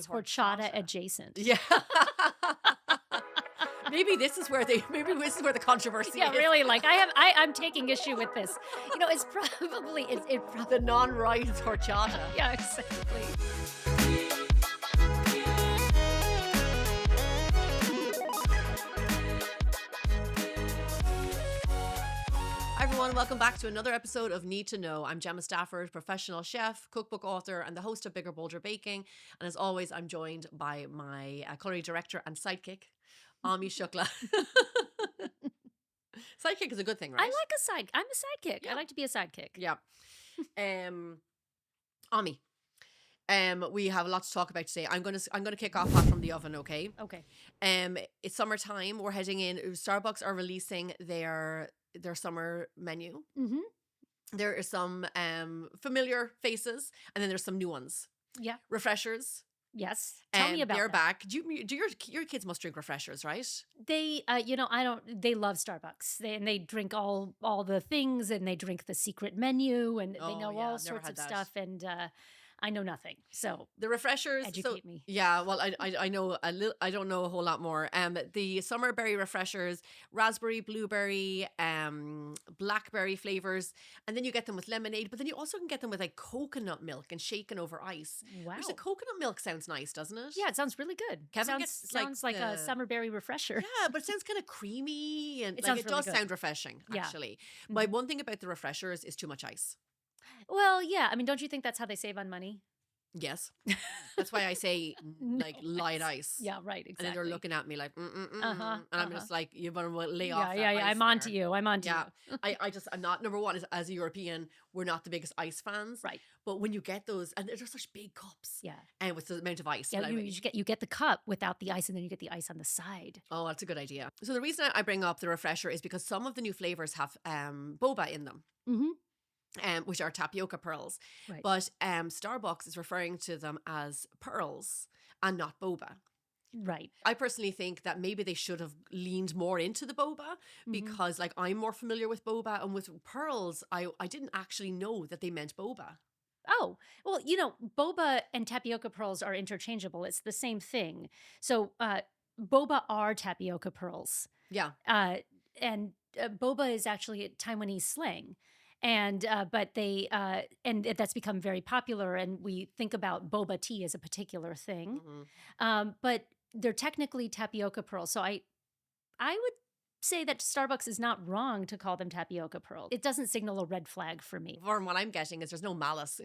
It's horchata adjacent. Yeah. Maybe this is where the controversy Yeah, is. really. Like I'm taking issue with this. It's probably The non-rice horchata. yeah, exactly. Hi everyone, welcome back to another episode of Need to Know. I'm Gemma Stafford, professional chef, cookbook author, and the host of Bigger Bolder Baking. And as always, I'm joined by my culinary director and sidekick, Ami Shukla. Sidekick is a good thing, right? I'm a sidekick. Yeah. I like to be a sidekick. Yeah. Ami, we have a lot to talk about today. I'm gonna kick off hot from the oven, okay? Okay. It's summertime. We're heading in. Starbucks are releasing their summer menu. Mm-hmm. There are some familiar faces, and then there's some new ones. Yeah. Refreshers. Yes. Tell me about they're that. back. Do your kids must drink refreshers, right? They, I don't. They love Starbucks. They drink all the things, and they drink the secret menu, and they know all sorts of stuff. And I know nothing. So the refreshers. Educate me. Yeah, well, I know a little. I don't know a whole lot more. The summer berry refreshers, raspberry, blueberry, blackberry flavors, and then you get them with lemonade. But then you also can get them with like coconut milk and shaken over ice. Wow. Which the coconut milk sounds nice, doesn't it? Yeah, it sounds really good. Kevin sounds like a summer berry refresher. Yeah, but it sounds kind of creamy and It it sounds really does good. sound refreshing, Yeah. actually. My one thing about the refreshers is too much ice. Well, yeah. I mean, don't you think that's how they save on money? Yes. That's why I say like No light ice. Yeah, right. Exactly. And then they're looking at me like, Uh-huh, and I'm just like, you better lay off. Yeah. that ice I'm on to there. you. I'm on to Yeah, you. I'm not. Number one is as a European, we're not the biggest ice fans, Right. But when you get those, and they're such big cups, Yeah. and with the amount of ice, Yeah. but anyway. You get the cup without the ice, and then you get the ice on the side. Oh, that's a good idea. So the reason I bring up the refresher is because some of the new flavors have boba in them. Mm-hmm. Which are tapioca pearls. Right. But Starbucks is referring to them as pearls and not boba. Right. I personally think that maybe they should have leaned more into the boba because like I'm more familiar with boba, and with pearls, I didn't actually know that they meant boba. Oh, well, boba and tapioca pearls are interchangeable. It's the same thing. So boba are tapioca pearls. Yeah. And boba is actually a Taiwanese slang. And but they and that's become very popular, and we think about boba tea as a particular thing. But they're technically tapioca pearls. So I would say that Starbucks is not wrong to call them tapioca pearls. It doesn't signal a red flag for me. From what I'm getting is there's no malice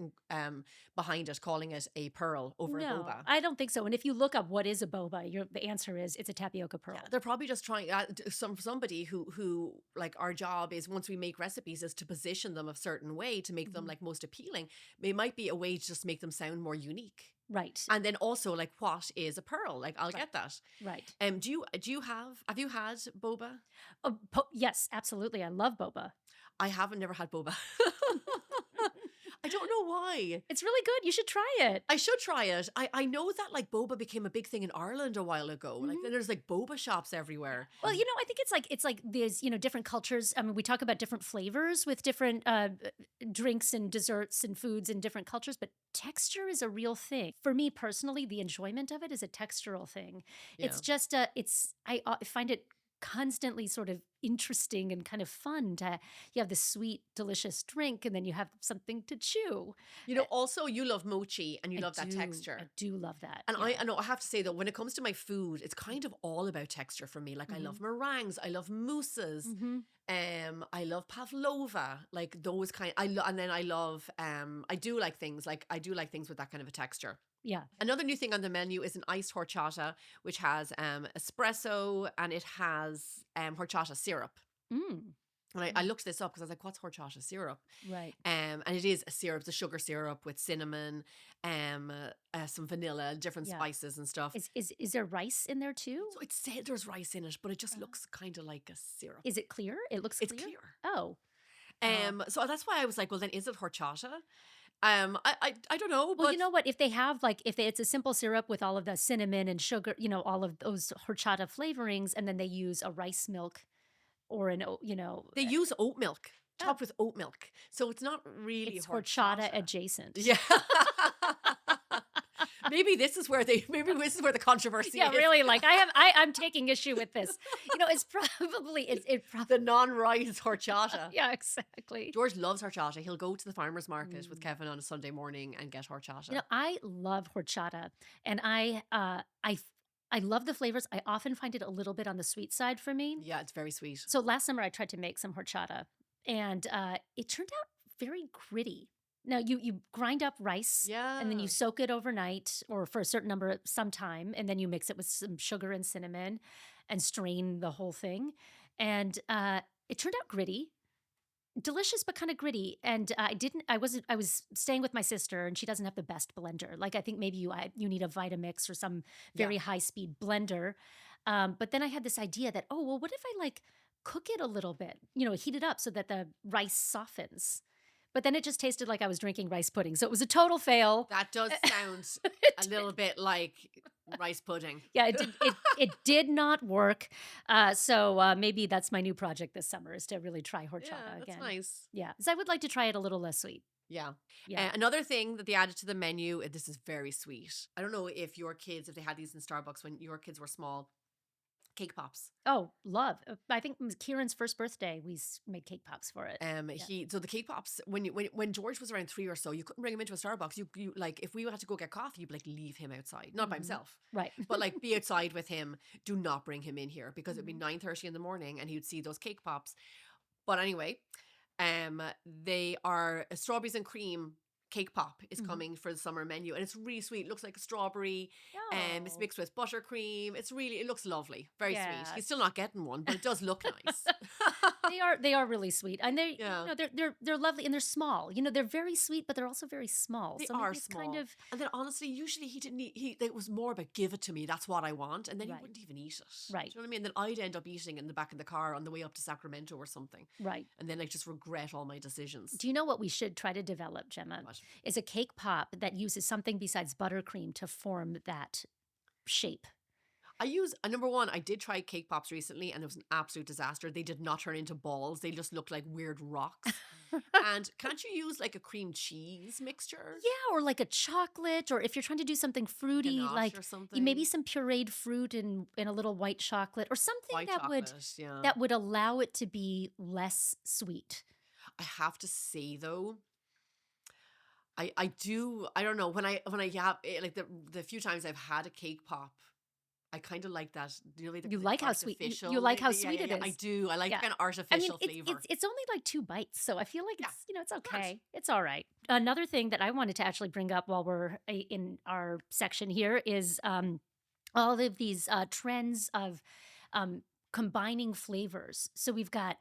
behind it calling it a pearl over a boba. I don't think so. And if you look up what is a boba, the answer is it's a tapioca pearl. Yeah, they're probably just trying somebody who like our job is once we make recipes is to position them a certain way to make them like most appealing. It might be a way to just make them sound more unique. Right. And then also like what is a pearl? Like I'll get that. Right. Have you had boba? Oh, yes, absolutely. I love boba. I haven't never had boba. I don't know why. It's really good. You should try it. I should try it. I know that like boba became a big thing in Ireland a while ago. Like then there's like boba shops everywhere. Well, I think it's like there's different cultures. I mean, we talk about different flavors with different drinks and desserts and foods in different cultures, but texture is a real thing. For me personally, the enjoyment of it is a textural thing. Yeah. It's just I find it constantly sort of interesting and kind of fun to you have this sweet delicious drink and then you have something to chew. Also you love mochi and you love that texture. I do love that. And I know I have to say that when it comes to my food, it's kind of all about texture for me. Like I love meringues, I love mousses, I love pavlova, like those kind. And then I love I do like things with that kind of a texture. Yeah. Another new thing on the menu is an iced horchata, which has espresso and it has horchata syrup. And I looked this up because I was like, what's horchata syrup? Right. And it is a syrup, it's a sugar syrup with cinnamon, some vanilla, different spices and stuff. Is there rice in there too? So it said there's rice in it, but it just looks kind of like a syrup. Is it clear? It looks clear? It's clear. Oh. So that's why I was like, well, then is it horchata? I don't know. Well, you know what? If they have it's a simple syrup with all of the cinnamon and sugar, all of those horchata flavorings, and then they use a rice milk or they use oat milk topped with oat milk, so it's not really it's horchata adjacent. Yeah. Maybe this is where the controversy Yeah, is. really. Like I'm taking issue with this. It's probably it probably The non-rice horchata. yeah, exactly. George loves horchata. He'll go to the farmer's market with Mm. Kevin on a Sunday morning and get horchata. I love horchata, and I love the flavors. I often find it a little bit on the sweet side for me. Yeah, it's very sweet. So last summer I tried to make some horchata, and it turned out very gritty. Now you grind up rice, and then Yeah. you soak it overnight or for a certain number some time, and then you mix it with some sugar and cinnamon, and strain the whole thing. And it turned out gritty, delicious but kind of gritty. And I was staying with my sister, and she doesn't have the best blender. Like I think maybe you need a Vitamix or some Yeah. very high speed blender. But then I had this idea that, oh well, what if I like cook it a little bit, heat it up so that the rice softens. But then it just tasted like I was drinking rice pudding, so it was a total fail. That does sound a little bit like rice pudding. Yeah, it did not work. So maybe that's my new project this summer, is to really try horchata Yeah, that's again. nice. Yeah, because I would like to try it a little less sweet. Yeah. Yeah. Another thing that they added to the menu, and this is very sweet. I don't know if if they had these in Starbucks when your kids were small, cake pops. Oh, love. I think it was Kieran's first birthday. We made cake pops for it. So the cake pops, when George was around 3 or so, you couldn't bring him into a Starbucks. You like, if we had to go get coffee, you'd like leave him outside, not by himself, Right. but like be outside with him. Do not bring him in here because it'd be 9:30 in the morning and he'd see those cake pops. But anyway, they are a strawberries and cream cake pop is coming for the summer menu, and it's really sweet. It looks like a strawberry. It's Oh. mixed with buttercream. It looks lovely, very sweet. Yeah. He's still not getting one, but it does look nice. They are really sweet, and they Yeah. they're lovely, and they're small. They're very sweet, but they're also very small. They So are maybe it's small. kind of And then honestly, usually he didn't eat, it was more about give it to me. That's what I want. And then Right. he wouldn't even eat it. Right. Do you know what I mean? Then I'd end up eating in the back of the car on the way up to Sacramento or something. right. And then I just regret all my decisions. Do you know what we should try to develop, Gemma? What? Is a cake pop that uses something besides buttercream to form that shape. Number one, I did try cake pops recently and it was an absolute disaster. They did not turn into balls. They just looked like weird rocks. And can't you use like a cream cheese mixture? Yeah, or like a chocolate, or if you're trying to do something fruity, Ganache like or something? maybe some pureed fruit in a little white chocolate, or something White that chocolate, yeah. would allow it to be less sweet. I have to say though, I don't know, when I have like the few times I've had a cake pop, I kind of like that. You know, You like how sweet you like how sweet it is. I do. I like Yeah. the kind of I mean, artificial flavor. it's only like 2 bites, so I feel like Yeah, it's of course. okay. It's all right. Another thing that I wanted to actually bring up while we're in our section here is all of these trends of combining flavors. So we've got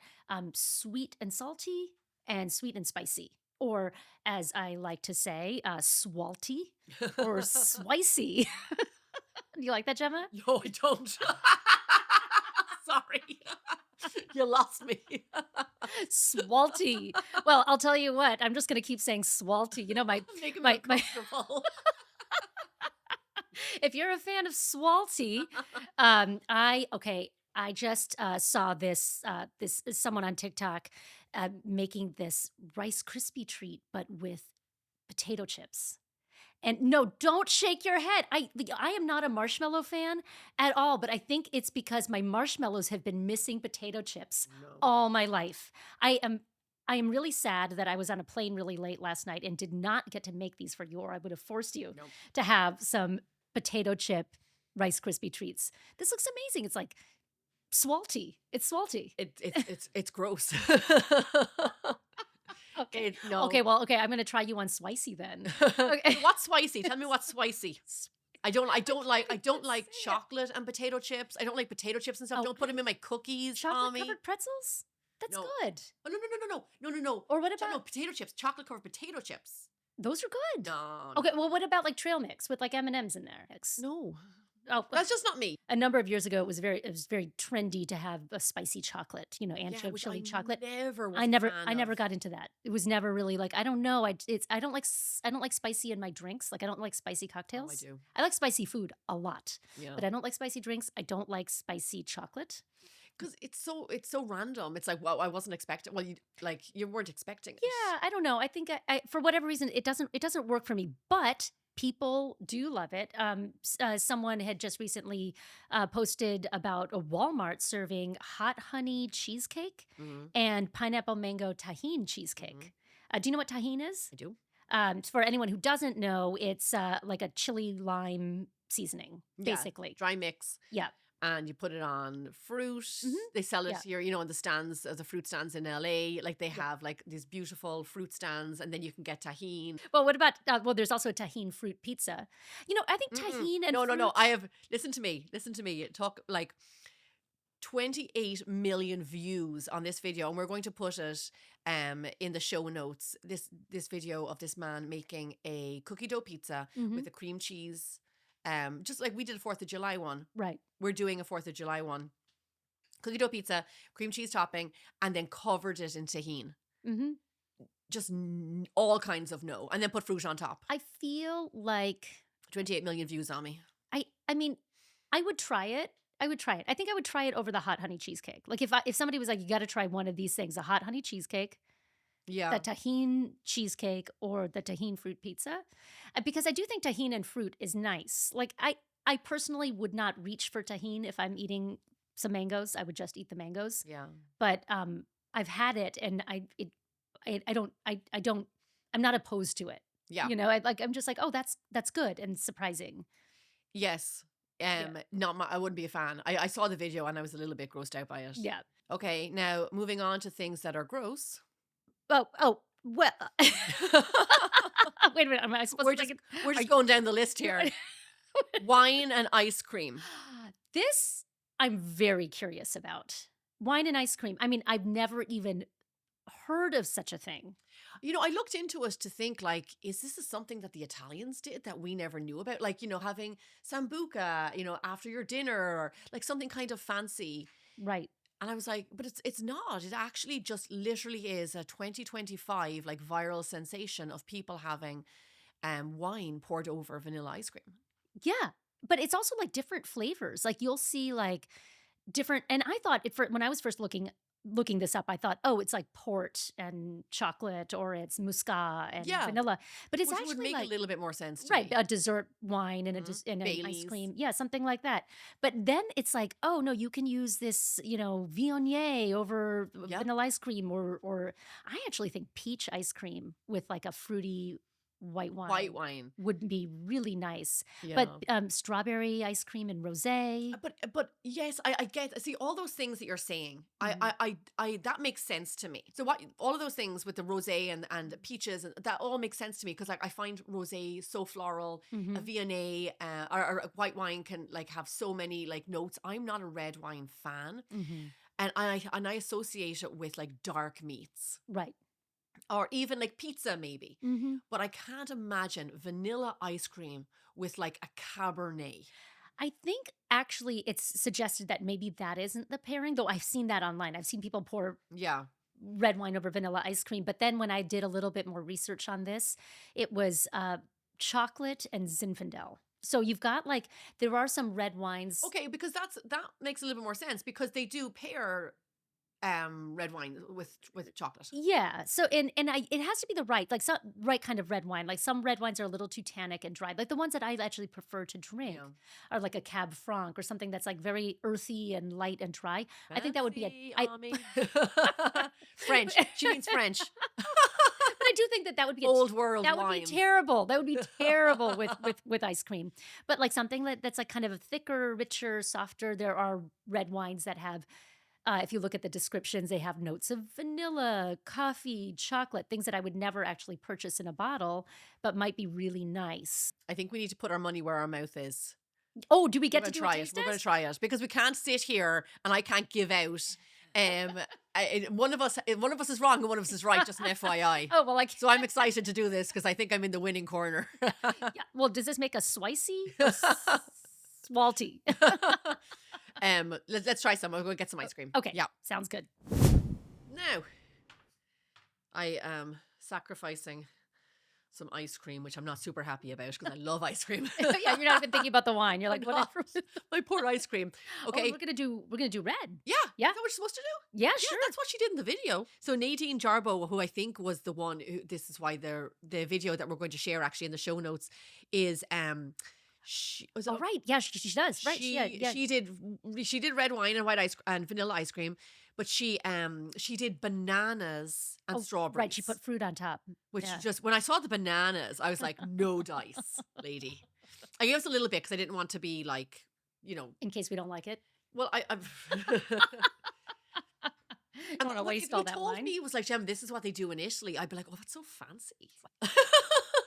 sweet and salty and sweet and spicy, or as I like to say, swalty or swicy. Do you like that, Gemma? No, I don't. Sorry. You lost me. Swalty. Well, I'll tell you what. I'm just going to keep saying swalty. Making me my uncomfortable. if you're a fan of swalty, I just saw this someone on TikTok making this Rice Krispie treat, but with potato chips. And no, don't shake your head. I am not a marshmallow fan at all, but I think it's because my marshmallows have been missing potato chips No. all my life. I am really sad that I was on a plane really late last night and did not get to make these for you, or I would have forced you Nope. to have some potato chip Rice Krispie treats. This looks amazing. It's like swalty. It's swalty. It's gross. Okay. No. Okay, well, okay, I'm going to try you on Swicy then. Okay. What's Swicy? Tell me what's Swicy. I don't like chocolate and potato chips. I don't like potato chips and stuff. Oh, Don't put them in my cookies, Tommy. Chocolate-covered pretzels? That's No. good. Oh, no. Or what No, about potato chips. Chocolate covered potato chips. those are good. No. Okay, well, what about like trail mix with like M&Ms in there? No. Oh, That's just not me. a number of years ago, it was very trendy to have a spicy chocolate, anchovy which chili I chocolate. never was I a never fan got into that. It was never really like, I don't know. I don't like spicy in my drinks. Like I don't like spicy of. cocktails. Oh, I do. I like spicy food a lot, Yeah. but I don't like spicy drinks. I don't like spicy chocolate. Because it's so random. It's like, wow, I wasn't expecting. Well, you weren't expecting it. Yeah, I don't know. I think I for whatever reason it doesn't work for me. But People do love it. Someone had just recently posted about a Walmart serving hot honey cheesecake Mm-hmm. and pineapple mango tahine cheesecake. Mm-hmm. Do you know what tahine is? I do. For anyone who doesn't know, it's like a chili lime seasoning, basically. Dry mix. Yeah. And you put it on fruit. They sell it here, on the stands, the fruit stands in LA. Like they have like these beautiful fruit stands, and then you can get tahine. Well, what about, there's also a tahine fruit pizza. I think tahine and No. I have, listen to me. Talk like 28 million views on this video, and we're going to put it in the show notes. This video of this man making a cookie dough pizza with a cream cheese. Just like we did a 4th of July one. Right. We're doing a 4th of July one. Cookie dough pizza, cream cheese topping, and then covered it in tahine. Just all kinds of and then put fruit on top. I feel like 28 million views on me. I mean, I would try it. I think I would try it over the hot honey cheesecake. Like if somebody was like, you got to try one of these things, a hot honey cheesecake, the tahine cheesecake, or the tahine fruit pizza, because I do think tahine and fruit is nice. Like I personally would not reach for tahine if I'm eating some mangoes. I would just eat the mangoes. Yeah. But I've had it, and I'm not opposed to it. Yeah. I'm just like, oh, that's good and surprising. Yes. I wouldn't be a fan. I saw the video and I was a little bit grossed out by it. Yeah. Okay, now moving on to things that are gross. Oh, well. Wait a minute. Am I supposed to? We're just going down the list here. Wine and ice cream. This I'm very curious about. Wine and ice cream. I mean, I've never even heard of such a thing. I looked into it to think, like, is this something that the Italians did that we never knew about? Like, having sambuca, after your dinner, or like something kind of fancy. Right. And I was like, but it's not. It actually just literally is a 2025 like viral sensation of people having wine poured over vanilla ice cream. Yeah. But it's also like different flavors. Like you'll see like different, and I thought when I was first looking this up, I thought, oh, it's like port and chocolate, or it's muscat and vanilla. But it's Which actually would make like a little bit more sense to right, me. a dessert wine and an ice Baileys. cream. Yeah, something like that. But then it's like, oh no, you can use this, Viognier over vanilla ice cream, or I actually think peach ice cream with like a fruity white wine would be really nice. Yeah. But strawberry ice cream and rosé. But yes, I get. See, all those things that you're saying, I that makes sense to me. So what all of those things with the rosé and peaches, and that all makes sense to me, because like I find rosé so floral. A Viognier or a white wine can like have so many like notes. I'm not a red wine fan, and I associate it with like dark meats. Right. Or even like pizza maybe. But I can't imagine vanilla ice cream with like a Cabernet. I think actually it's suggested that maybe that isn't the pairing, though I've seen that online. I've seen people pour red wine over vanilla ice cream. But then when I did a little bit more research on this, it was chocolate and Zinfandel. So you've got like, there are some red wines. Okay, because that makes a little bit more sense, because they do pair red wine with chocolate. Yeah. So it has to be the right kind of red wine. Like some red wines are a little too tannic and dry. Like the ones that I actually prefer to drink are like a Cab Franc, or something that's like very earthy and light and dry. I think that would be Ami. French. She means French. But I do think that would be old world That wines. would be terrible. That would be terrible with ice cream. But like something that's like kind of a thicker, richer, softer. There are red wines that have, if you look at the descriptions, they have notes of vanilla, coffee, chocolate, things that I would never actually purchase in a bottle, but might be really nice. I think we need to put our money where our mouth is. Oh, do we get to do try a taste it? We're going to test? try it, because we can't sit here and I can't give out. One of us is wrong and one of us is right. Just an FYI. Oh well, so I'm excited to do this because I think I'm in the winning corner. Yeah. Well, does this make a Swicy? Or Swalty. Let's try some. I'll go get some ice cream. Okay. Yeah. Sounds good. Now, I am sacrificing some ice cream, which I'm not super happy about because I love ice cream. Yeah, you're not even thinking about the wine. You're I'm like, not. whatever. My poor ice cream. Oh, Okay. we're gonna do red. Yeah. Yeah. Is that what you're supposed to do? Yeah, Yeah, sure. that's what she did in the video. So Nadine Jarbo, who I think was the one who, this is why the video that we're going to share actually in the show notes is she was Oh, right. Yeah, she does. Right. Yeah. she did red wine and white ice and vanilla ice cream, but she did bananas and strawberries. Right. She put fruit on top. Which Yeah. just, when I saw the bananas, I was like, no dice, lady. I gave us a little bit because I didn't want to be like, In case we don't like it. well, I've. Don't want to waste all if you that told wine. me it was like, Gem, this is what they do in Italy, I'd be like, oh, that's so fancy.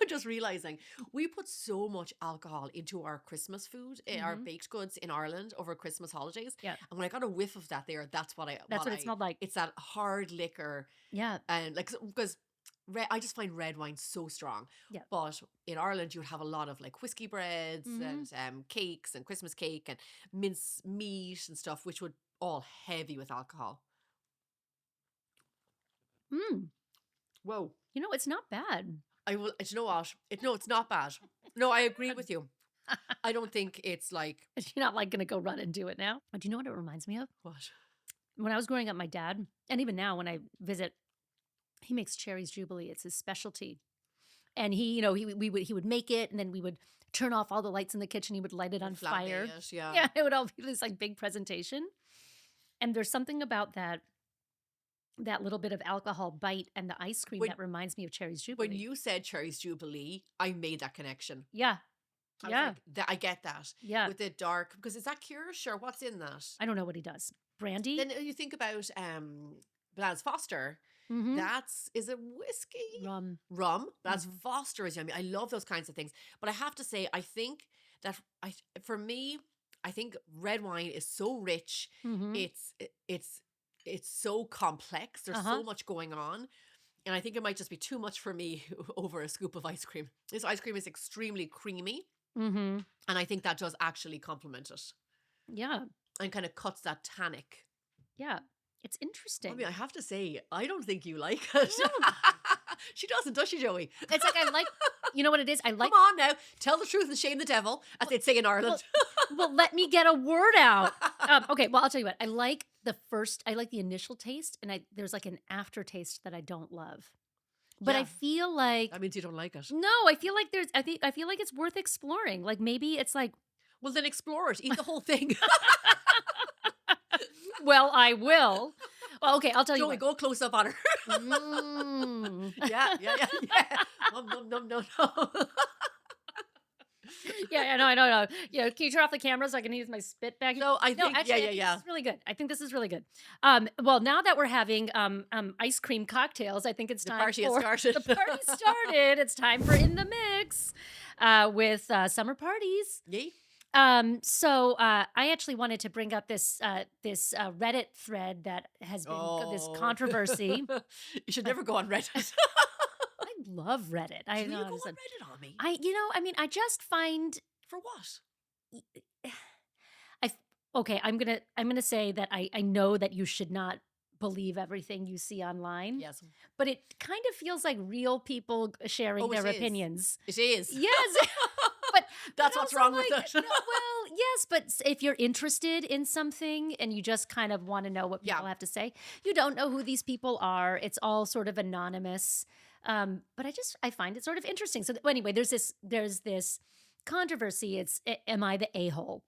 Just realizing we put so much alcohol into our Christmas food, our baked goods in Ireland over Christmas holidays. Yeah. And when I got a whiff of that there, that's what it smelled like. It's that hard liquor. Yeah. And like, because I just find red wine so strong. Yeah. But in Ireland, you would have a lot of like whiskey breads and cakes and Christmas cake and mince meat and stuff, which would all heavy with alcohol. Whoa. It's not bad. I will. You know what? No, it's not bad. No, I agree with you. I don't think it's like. You're not like going to go run and do it now. Do you know what it reminds me of? What? When I was growing up, my dad, and even now when I visit, he makes cherries Jubilee. It's his specialty. And he would make it, and then we would turn off all the lights in the kitchen. He would light it on fire. Yeah. Yeah, it would all be this like big presentation. And there's something about that little bit of alcohol bite and the ice cream that reminds me of cherries Jubilee. When you said cherries Jubilee, I made that connection. Yeah. I was like, I get that. Yeah. With the dark, because is that Kirsch or what's in that? I don't know what he does. Brandy? Then you think about Blanche Foster. Is it whiskey? Rum. Blanche Foster is yummy. I love those kinds of things. But I have to say, I think that for me, I think red wine is so rich. It's so complex. There's so much going on. And I think it might just be too much for me over a scoop of ice cream. This ice cream is extremely creamy. And I think that does actually complement it. Yeah. And kind of cuts that tannic. Yeah. It's interesting. I mean, I have to say, I don't think you like it. No. She doesn't, does she, Joey? It's like, I like, you know what it is? I like. Come on now. Tell the truth and shame the devil, as they'd say in Ireland. Well, let me get a word out. Okay, well, I'll tell you what. I like the initial taste, and there's like an aftertaste that I don't love. But I feel like that means you don't like it. No, I feel like I feel like it's worth exploring. Like maybe it's like, well, then explore it. Eat the whole thing. Well, I will. Well, okay, I'll tell you. Joey, go close up on her. Yeah. No. Yeah, I know. Can you turn off the camera so I can use my spit bag? No, I think, actually, yeah. This is really good. I think this is really good. Well, now that we're having ice cream cocktails, I think it's time for the party started. The party started. It's time for In the Mix with summer parties. Yay. So I actually wanted to bring up this Reddit thread that has been this controversy. You should never go on Reddit. I love Reddit. I Do know. you go on Reddit on me? I just find for what? Okay, I'm gonna say that I know that you should not believe everything you see online. Yes. But it kind of feels like real people sharing their opinions. It is. Yes. But that's what's wrong with it. Well, yes, but if you're interested in something and you just kind of want to know what people have to say, you don't know who these people are. It's all sort of anonymous. But I find it sort of interesting. So anyway, there's this controversy. It's am I the a-hole?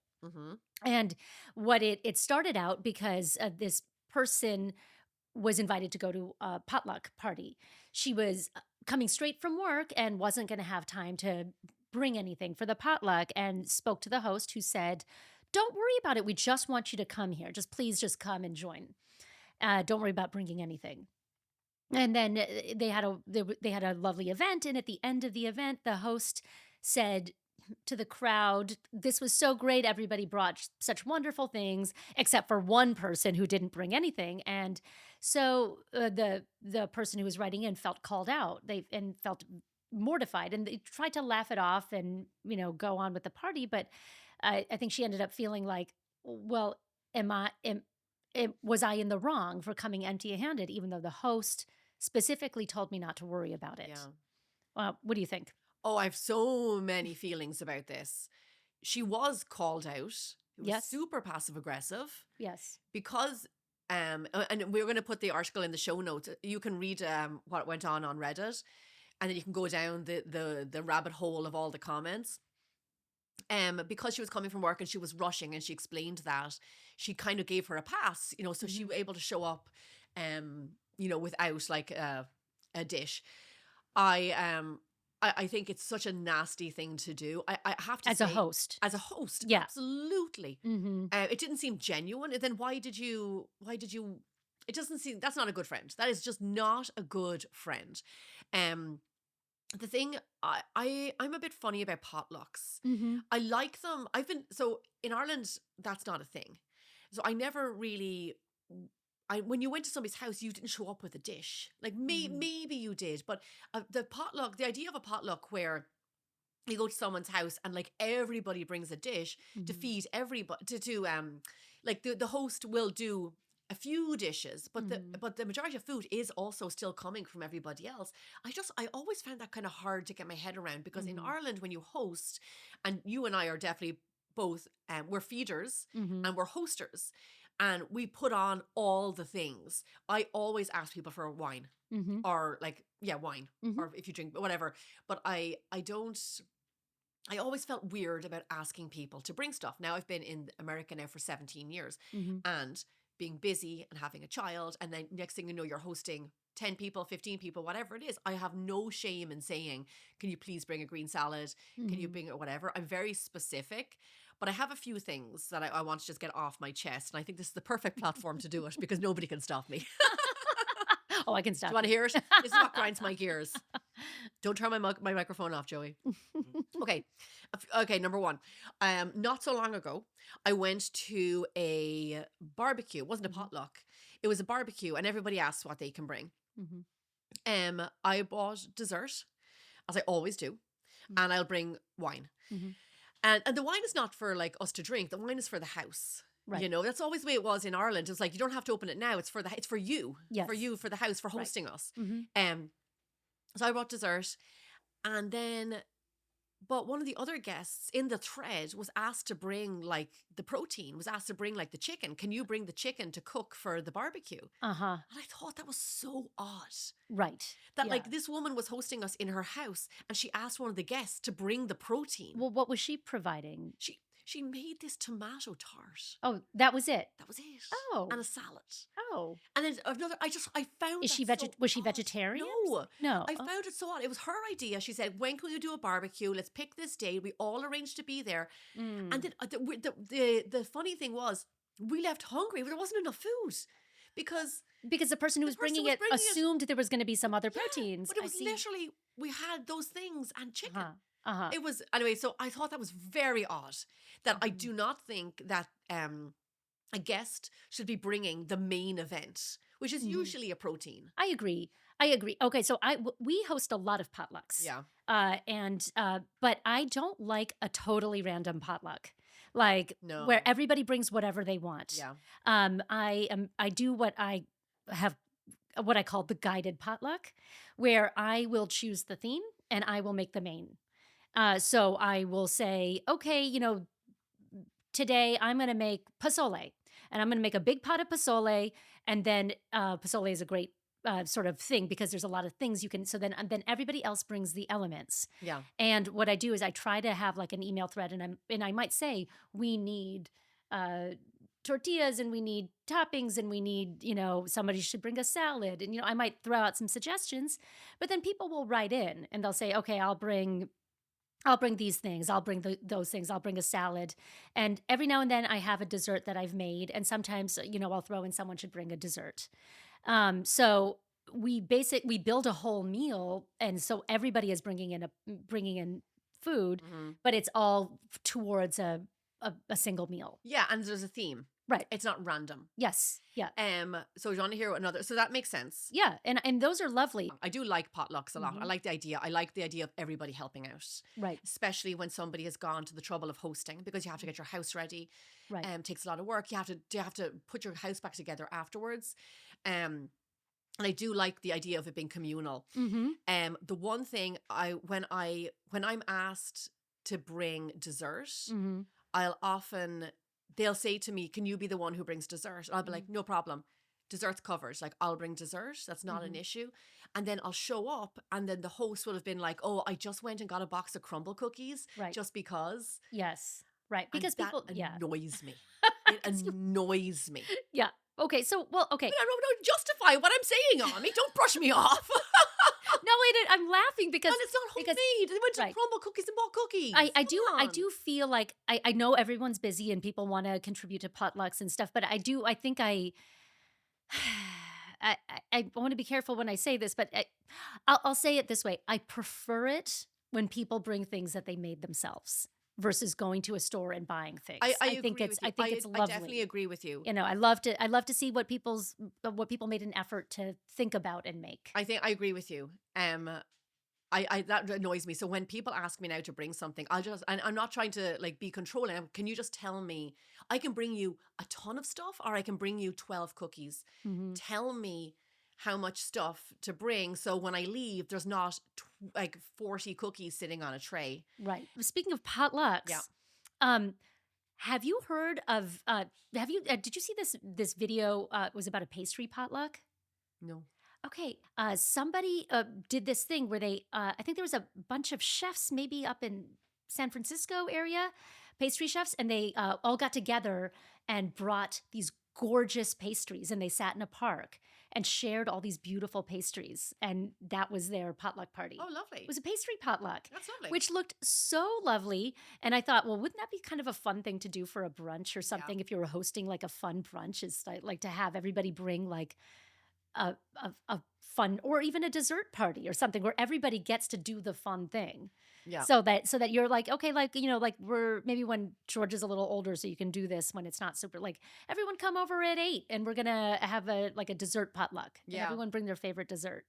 And what it started out because this person was invited to go to a potluck party. She was coming straight from work and wasn't going to have time to bring anything for the potluck, and spoke to the host, who said, "Don't worry about it. We just want you to come here. Please just come and join. Don't worry about bringing anything." And then they had a lovely event, and at the end of the event, the host said to the crowd, "This was so great. Everybody brought such wonderful things, except for one person who didn't bring anything." And so the person who was writing in felt called out. They felt mortified, and they tried to laugh it off and go on with the party. But I think she ended up feeling like, well, was I in the wrong for coming empty-handed, even though the host specifically told me not to worry about it? Yeah. What do you think? Oh, I have so many feelings about this. She was called out. It was Yes. super passive aggressive Yes. because and we're going to put the article in the show notes. You can read what went on Reddit, and then you can go down the rabbit hole of all the comments. Because she was coming from work and she was rushing, and she explained that she kind of gave her a pass, so she was able to show up, without like a dish. I I think it's such a nasty thing to do. I have to As a say, host. as a host, Yeah. absolutely. Mm-hmm. It didn't seem genuine. And then why did you? It doesn't seem, that's not a good friend. That is just not a good friend. Um, the thing I'm a bit funny about potlucks. Mm-hmm. I like them. So in Ireland, that's not a thing. So I never really. When you went to somebody's house, you didn't show up with a dish. Like maybe you did, but the idea of a potluck where you go to someone's house and like everybody brings a dish to feed everybody like the host will do a few dishes, but the majority of food is also still coming from everybody else. I always found that kind of hard to get my head around, because in Ireland, when you host, and you and I are definitely both, we're feeders and we're hosters, and we put on all the things. I always ask people for wine, or like, yeah, wine, or if you drink whatever. But I don't. I always felt weird about asking people to bring stuff. Now I've been in America now for 17 years, and being busy and having a child, and then next thing you know, you're hosting 10 people, 15 people, whatever it is. I have no shame in saying, can you please bring a green salad? Can you bring whatever? I'm very specific, but I have a few things that I want to just get off my chest. And I think this is the perfect platform to do it, because nobody can stop me. Oh, I can Do stop you want to you. hear it? This is what grinds my gears. Don't turn my microphone off, Joey. Okay. Okay, number one. Not so long ago, I went to a barbecue. It wasn't a potluck. It was a barbecue, and everybody asked what they can bring. I bought dessert, as I always do, and I'll bring wine. And the wine is not for like us to drink. The wine is for the house. Right. You know, that's always the way it was in Ireland. It's like, you don't have to open it now. It's for you. Yes. For you, for the house, for hosting us. Mm-hmm. So I brought dessert, and then, but one of the other guests in the thread was asked to bring like the protein, was asked to bring like the chicken. Can you bring the chicken to cook for the barbecue? Uh-huh. And I thought that was so odd. Right. That Yeah. like this woman was hosting us in her house, and she asked one of the guests to bring the protein. Well, what was she providing? She made this tomato tart. Oh, that was it. That was it. Oh. And a salad. Oh. And then another, I found Is that she so was she odd. vegetarian? No. No. I found it so odd. It was her idea. She said, when can we do a barbecue? Let's pick this date. We all arranged to be there. And then the funny thing was, we left hungry, but there wasn't enough food. Because the person who was bringing it assumed there was going to be some other proteins. But it was literally, we had those things and chicken. It was, anyway, so I thought that was very odd. That I do not think that a guest should be bringing the main event, which is usually a protein. I agree. Okay, so we host a lot of potlucks. Yeah. But I don't like a totally random potluck. Like, No. where everybody brings whatever they want. Yeah. I do what I call the guided potluck, where I will choose the theme and I will make the main. So I will say, okay, today I'm going to make pozole, and I'm going to make a big pot of pozole. And then pozole is a great sort of thing, because there's a lot of things you can. So then everybody else brings the elements. Yeah. And what I do is I try to have like an email thread, and I might say, we need tortillas, and we need toppings, and we need, somebody should bring a salad. And, I might throw out some suggestions, but then people will write in and they'll say, okay, I'll bring these things. I'll bring those things. I'll bring a salad. And every now and then I have a dessert that I've made. And sometimes, I'll throw in someone should bring a dessert. So we build a whole meal. And so everybody is bringing in food, but it's all towards a single meal. Yeah. And there's a theme. Right. It's not random. Yes. Yeah. So you want to hear another? So that makes sense. Yeah. And those are lovely. I do like potlucks a lot. I like the idea. I like the idea of everybody helping out. Right. Especially when somebody has gone to the trouble of hosting, because you have to get your house ready. Right. Takes a lot of work. You have to put your house back together afterwards. And And I do like the idea of it being communal. The one thing when I'm asked to bring dessert, I'll often, they'll say to me, can you be the one who brings dessert? And I'll be like, no problem. Dessert's covered. Like, I'll bring dessert. That's not an issue. And then I'll show up, and then the host will have been like, oh, I just went and got a box of crumble cookies just because. Yes. Right. And Because that people, annoys me. It 'Cause annoys me. yeah. Okay. So, well, okay. Don't justify what I'm saying, Ami. Don't brush me off. No, I'm laughing because And it's not homemade. They went to right. crumble cookies and bought cookies. I do feel like I know everyone's busy and people want to contribute to potlucks and stuff, but I think I want to be careful when I say this, but I'll say it this way. I prefer it when people bring things that they made themselves versus going to a store and buying things. I think agree it's with you. I think it's lovely. I definitely agree with you. You know, I love to see what people made an effort to think about and make. I agree with you. I that annoys me. So when people ask me now to bring something, and I'm not trying to like be controlling. Can you just tell me? I can bring you a ton of stuff, or I can bring you 12 cookies. Tell me how much stuff to bring, so when I leave, there's not like 40 cookies sitting on a tray. Right. Speaking of potlucks, have you heard of? Did you see this video? It was about a pastry potluck. No. Okay, somebody did this thing where they, I think there was a bunch of chefs, maybe up in San Francisco area, pastry chefs, and they all got together and brought these gorgeous pastries, and they sat in a park and shared all these beautiful pastries, and that was their potluck party. Oh, lovely. It was a pastry potluck. That's lovely. Which looked so lovely, and I thought, well, wouldn't that be kind of a fun thing to do for a brunch or something if you were hosting like a fun brunch, is like to have everybody bring like a fun, or even a dessert party or something where everybody gets to do the fun thing. Yeah. So that you're like, okay, like, you know, like we're maybe when George is a little older, so you can do this when it's not super, like everyone come over at 8 and we're gonna have a dessert potluck. And everyone bring their favorite dessert.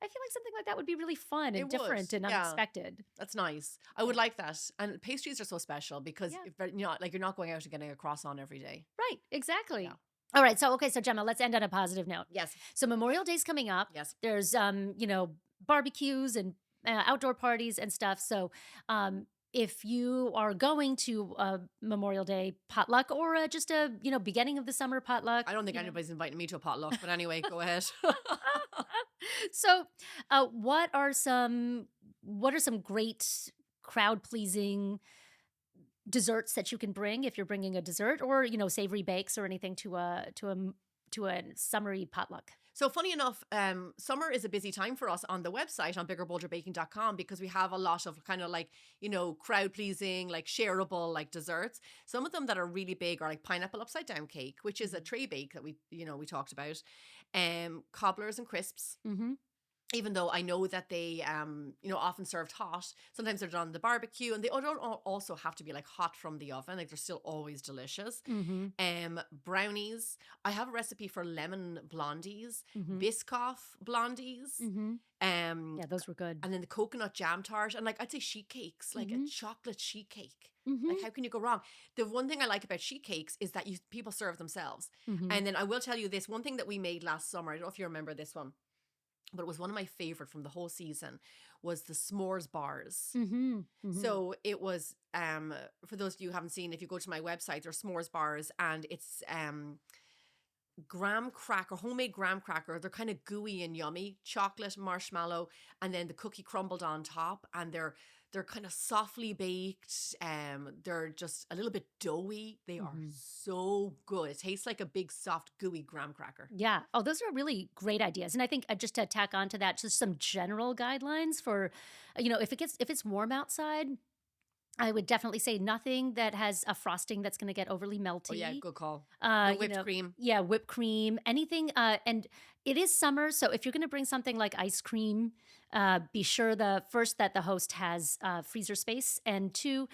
I feel like something like that would be really fun and different and unexpected. That's nice. I would like that. And pastries are so special because you're not going out and getting a croissant every day. Right, exactly. Yeah. All right, so Gemma, let's end on a positive note. Yes. So Memorial Day's coming up. Yes. There's barbecues and outdoor parties and stuff. So if you are going to a Memorial Day potluck or just a beginning of the summer potluck, I don't think anybody's inviting me to a potluck, but anyway, go ahead. So what are some great crowd pleasing desserts that you can bring if you're bringing a dessert, or savory bakes or anything to a summery potluck? So funny enough, summer is a busy time for us on the website on biggerbolderbaking.com because we have a lot of kind of like, crowd pleasing, like shareable, like desserts. Some of them that are really big are like pineapple upside down cake, which is a tray bake that we talked about, cobblers and crisps. Even though I know that they, often served hot. Sometimes they're done on the barbecue, and they don't also have to be like hot from the oven. Like they're still always delicious. Brownies. I have a recipe for lemon blondies, Biscoff blondies. Yeah, those were good. And then the coconut jam tart, and like I'd say sheet cakes, like a chocolate sheet cake. Like how can you go wrong? The one thing I like about sheet cakes is that people serve themselves. And then I will tell you this one thing that we made last summer. I don't know if you remember this one, but it was one of my favorite from the whole season, was the s'mores bars. So it was, for those of you who haven't seen, if you go to my website, there's s'mores bars, and it's homemade graham cracker. They're kind of gooey and yummy, chocolate, marshmallow, and then the cookie crumbled on top, and they're kind of softly baked. They're just a little bit doughy. They are so good. It tastes like a big, soft, gooey graham cracker. Yeah. Oh, those are really great ideas. And I think just to tack on to that, just some general guidelines for, if it's warm outside, I would definitely say nothing that has a frosting that's going to get overly melty. Oh yeah, good call. No whipped cream. Yeah, whipped cream, anything. And it is summer, so if you're going to bring something like ice cream, be sure that the host has freezer space, and 2,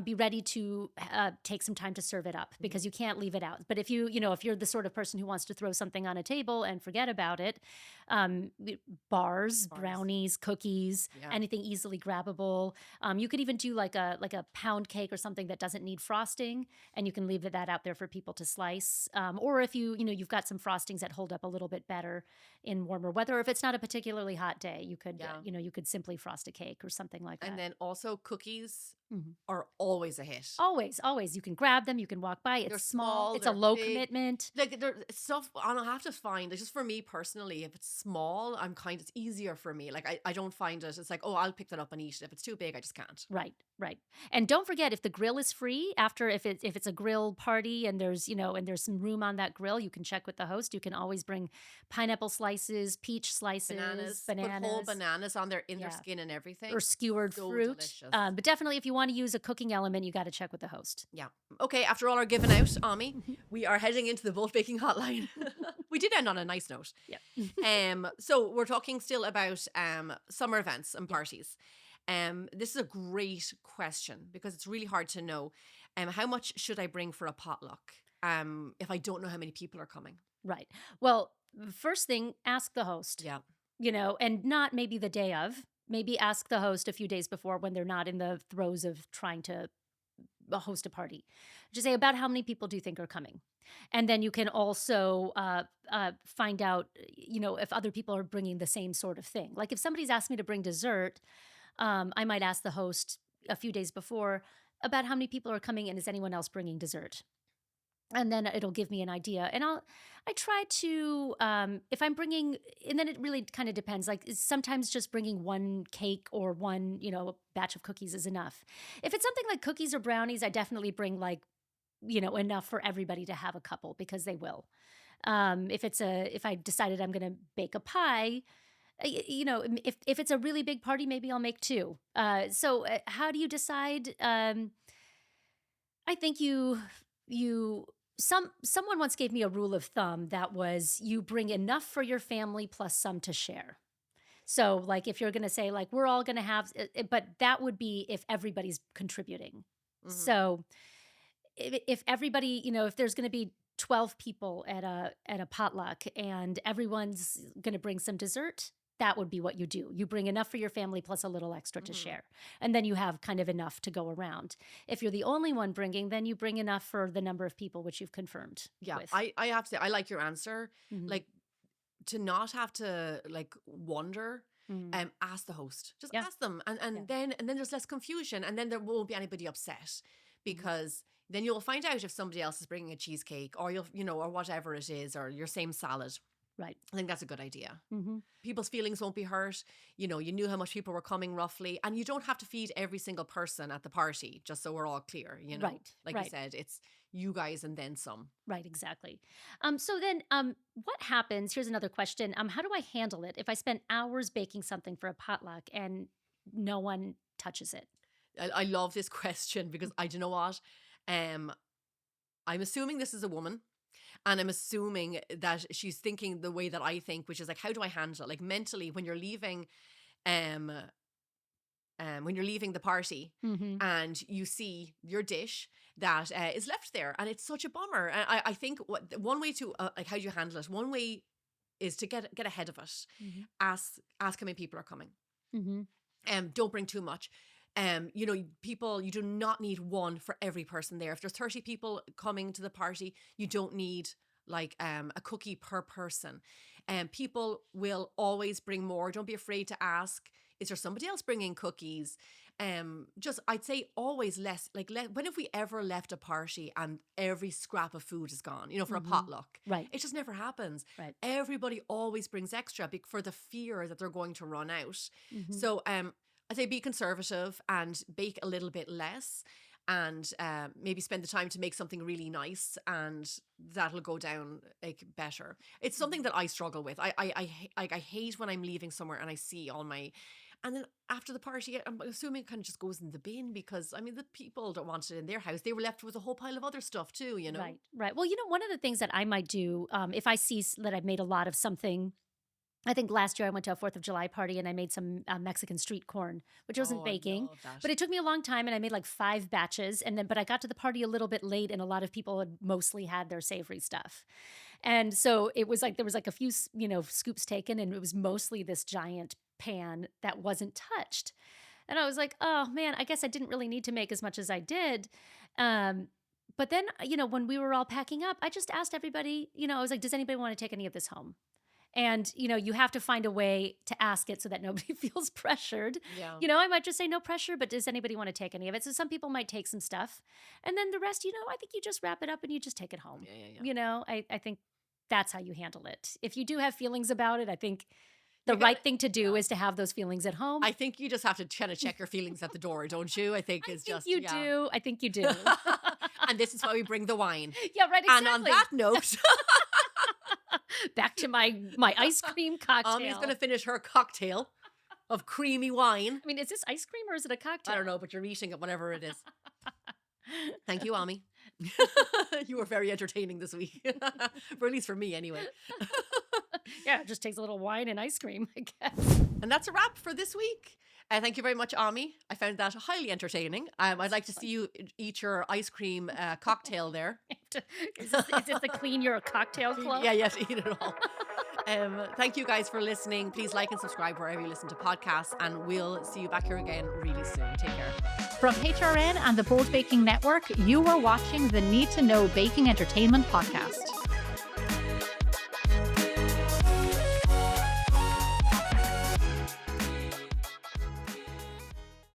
be ready to take some time to serve it up, because you can't leave it out. But if if you're the sort of person who wants to throw something on a table and forget about it, bars, brownies, cookies, anything easily grabbable. You could even do like a pound cake or something that doesn't need frosting, and you can leave that out there for people to slice. Or if you've got some frostings that hold up a little bit better, better in warmer weather. Or if it's not a particularly hot day, you could, Yeah. you could simply frost a cake or something like And that. then also cookies Mhm. are always a hit. Always, always. You can grab them, you can walk by. They're It's small, small, it's a they're low big. commitment. Like they're stuff, and I have to find, like, just for me personally, if it's small, it's easier for me. Like I don't find it. It's like, oh, I'll pick that up and eat it. If it's too big, I just can't. Right, right. And don't forget, if the grill is free after, if it's a grill party and there's some room on that grill, you can check with the host. You can always bring pineapple slices, peach slices, Put whole bananas. bananas on there in their Yeah. skin and everything. Or skewered So fruit. delicious. But definitely, if you want to use a cooking element, you got to check with the host. Yeah. Okay, after all our giving out, Ami, we are heading into the Bolt Baking Hotline. We did end on a nice note. Yeah. So we're talking still about summer events and parties. This is a great question because it's really hard to know. How much should I bring for a potluck if I don't know how many people are coming? Right. Well, first thing, ask the host. Yeah. And not maybe the day of. Maybe ask the host a few days before when they're not in the throes of trying to host a party. Just say, about how many people do you think are coming? And then you can also find out, if other people are bringing the same sort of thing. Like if somebody's asked me to bring dessert, I might ask the host a few days before about how many people are coming and is anyone else bringing dessert? And then it'll give me an idea. And I try to, if I'm bringing, and then it really kind of depends. Like sometimes just bringing one cake or one, batch of cookies is enough. If it's something like cookies or brownies, I definitely bring like, enough for everybody to have a couple because they will. If I decided I'm going to bake a pie, if it's a really big party, maybe I'll make two. So how do you decide? I think someone once gave me a rule of thumb that was you bring enough for your family plus some to share. So like if you're going to say like we're all going to have, but that would be if everybody's contributing. Mhm. So if everybody, if there's going to be 12 people at a potluck and everyone's going to bring some dessert, that would be what you do. You bring enough for your family plus a little extra to Mhm. share. And then you have kind of enough to go around. If you're the only one bringing, then you bring enough for the number of people which you've confirmed Yeah, with. I have to say, I like your answer. Mhm. Like to not have to like wonder, Mhm. ask the host. Just Yeah. ask them and Yeah. then there's less confusion and then there won't be anybody upset because then you'll find out if somebody else is bringing a cheesecake or or whatever it is or your same salad. Right. I think that's a good idea. Hmm. People's feelings won't be hurt. You knew how much people were coming roughly, and you don't have to feed every single person at the party, just so we're all clear, Right. Like Right. you said, it's you guys and then some. Right, exactly. So then, what happens? Here's another question. How do I handle it if I spend hours baking something for a potluck and no one touches it? I love this question because I do you know what? Um, I'm assuming this is a woman. And I'm assuming that she's thinking the way that I think, which is like, how do I handle it? Like mentally, um, when you're leaving the party Hmm. and you see your dish that is left there, and it's such a bummer. And I think one way to like how do you handle it? One way is to get ahead of it. Hmm. Ask how many people are coming. Hmm. Don't bring too much. People, you do not need one for every person there. If there's 30 people coming to the party, you don't need like a cookie per person. People will always bring more. Don't be afraid to ask, is there somebody else bringing cookies? Just I'd say always less. Like when have we ever left a party and every scrap of food is gone? For a potluck, Right. it just never happens. Right. Everybody always brings extra for the fear that they're going to run out. Mhm. So I'd say be conservative and bake a little bit less and maybe spend the time to make something really nice and that'll go down like better. It's something that I struggle with. I hate when I'm leaving somewhere and I see all my and then after the party, I'm assuming it kind of just goes in the bin because the people don't want it in their house. They were left with a whole pile of other stuff too, Right. Right. Well, one of the things that I might do, if I see that I've made a lot of something. I think last year I went to a 4th of July party and I made some Mexican street corn, which wasn't Oh, I baking, love that. but it took me a long time and I made like 5 batches. But I got to the party a little bit late and a lot of people had mostly had their savory stuff. And so it was like, there was like a few, scoops taken and it was mostly this giant pan that wasn't touched. And I was like, oh man, I guess I didn't really need to make as much as I did. But then, when we were all packing up, I just asked everybody, I was like, does anybody want to take any of this home? And, you have to find a way to ask it so that nobody feels pressured. Yeah. I might just say no pressure, but does anybody want to take any of it? So some people might take some stuff. And then the rest, I think you just wrap it up and you just take it home. Yeah. I think that's how you handle it. If you do have feelings about it, I think the right thing to do is to have those feelings at home. I think you just have to kind of check your feelings at the door, don't you? I think it's just you do. I think you do. And this is why we bring the wine. Yeah, right. Exactly. And on that note, back to my ice cream cocktail. Ami's going to finish her cocktail of creamy wine. I mean, is this ice cream or is it a cocktail? I don't know, but you're eating it, whatever it is. Thank you, Ami. You were very entertaining this week. Or at least for me, anyway. Yeah, it just takes a little wine and ice cream, I guess. And that's a wrap for this week. Thank you very much, Ami. I found that highly entertaining. I'd like to see you eat your ice cream cocktail there. Is this the Clean Your Cocktail Club? Yeah, you have to eat it all. Thank you guys for listening. Please like and subscribe wherever you listen to podcasts, and we'll see you back here again really soon. Take care. From HRN and the Bold Baking Network, you are watching the Need to Know Baking Entertainment podcast.